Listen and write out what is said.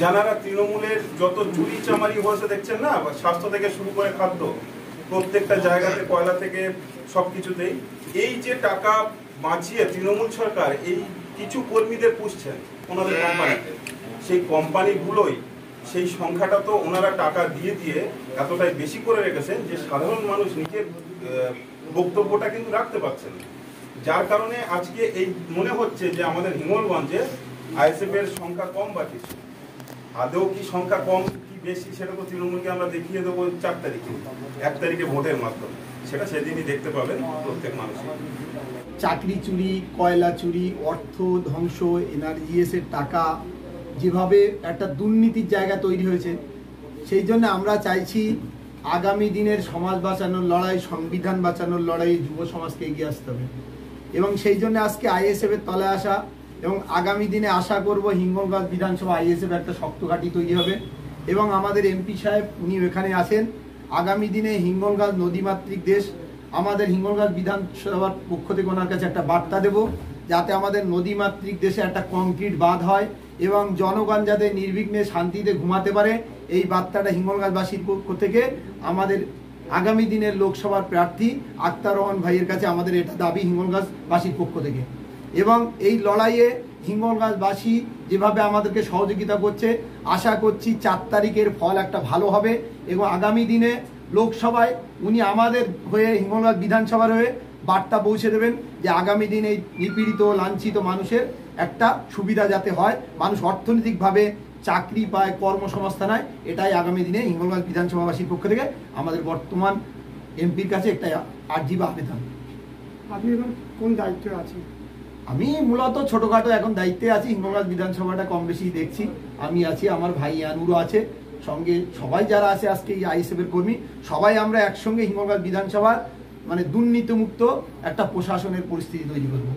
যারা তৃণমূলের যত চুরি চামারি হয়েছে দেখছেন না, স্বাস্থ্য থেকে শুরু করে খাদ্য, প্রত্যেকটা জায়গাতে কয়লা থেকে সবকিছুতেই এই যে টাকা বাঁচিয়ে তৃণমূল সরকার এই কিছু কর্মীদের পুষছেন ওনাদের কোম্পানিতে, সেই কোম্পানিগুলোই সেই সংখ্যাটা তো ওনারা টাকা দিয়ে দিয়ে এতটাই বেশি করে রেখেছেন যে সাধারণ মানুষ নিজের বক্তব্যটা কিন্তু রাখতে পারছেন, যার কারণে আজকে এই মনে হচ্ছে যে আমাদের হিঙ্গলগঞ্জে আইএসএফ এর সংখ্যা কম বা কিছু। আদৌ কি সংখ্যা কম কি বেশি সেটা তো তৃণমূলকে আমরা দেখিয়ে দেবো 4 তারিখে, 1 তারিখে ভোটের মাধ্যমে, সেটা সেদিনই দেখতে পাবেন প্রত্যেক মানুষই। চাকরি চুরি, কয়লা চুরি, অর্থ ধ্বংস, এনআরজিএস এর টাকা যেভাবে একটা দুর্নীতির জায়গা তৈরি হয়েছে, সেই জন্য আমরা চাইছি আগামী দিনের সমাজ বাঁচানোর লড়াই, সংবিধান বাঁচানোর লড়াইয়ে যুব সমাজকে এগিয়ে আসতে হবে এবং সেই জন্য আজকে আইএসএফ এর তলায় আসা এবং আগামী দিনে আশা করব হিঙ্গলগঞ্জ বিধানসভা আইএসএফ একটা শক্ত ঘাঁটি তৈরি হবে এবং আমাদের এমপি সাহেব উনি এখানে আছেন। আগামী দিনে হিঙ্গলগঞ্জ নদীমাতৃক দেশ, আমাদের হিঙ্গলগঞ্জ বিধানসভার পক্ষ থেকে ওনার কাছে একটা বার্তা দেব যাতে আমাদের নদীমাতৃক দেশে একটা কংক্রিট বাঁধ হয় এবং জনগণ যাতে নির্বিঘ্নে শান্তিতে ঘুমাতে পারে, এই বার্তাটা হিঙ্গলগঞ্জবাসীর পক্ষ থেকে আমাদের আগামী দিনের লোকসভার প্রার্থী আক্তার রহমান ভাইয়ের কাছে আমাদের এটা দাবি হিঙ্গলগঞ্জবাসীর পক্ষ থেকে। এবং এই লড়াইয়ে হিঙ্গলগঞ্জবাসী যেভাবে আমাদেরকে সহযোগিতা করছে, আশা করছি 4 তারিখের ফল একটা ভালো হবে এবং আগামী দিনে লোকসভায় উনি আমাদের হয়ে হিঙ্গলগঞ্জ বিধানসভার হয়ে বার্তা পৌঁছে দেবেন যে আগামী দিনে এই নিপীড়িত লাঞ্ছিত মানুষের একটা সুবিধা যাতে হয়, মানুষ অর্থনৈতিকভাবে চাকরি পায়, কর্মসংস্থান হয়, এটাই আগামী দিনে হিঙ্গলগঞ্জ বিধানসভাবাসীর পক্ষ থেকে আমাদের বর্তমান এমপির কাছে একটা আর্জি বা আবেদন। আপনি এখন কোন দায়িত্বে আছেন? আমি মূলত ছোটখাটো এখন দায়িত্বে আছি, হিঙ্গলগঞ্জ বিধানসভাটা কম বেশি দেখছি, আমি আছি, আমার ভাই ইয়ানুরও আছে, সঙ্গে সবাই যারা আছে আজকে এই আইএসএফ এর কর্মী, সবাই আমরা একসঙ্গে হিঙ্গলগঞ্জ বিধানসভার মানে দুর্নীতিমুক্ত একটা প্রশাসনের পরিস্থিতি তৈরি করবো।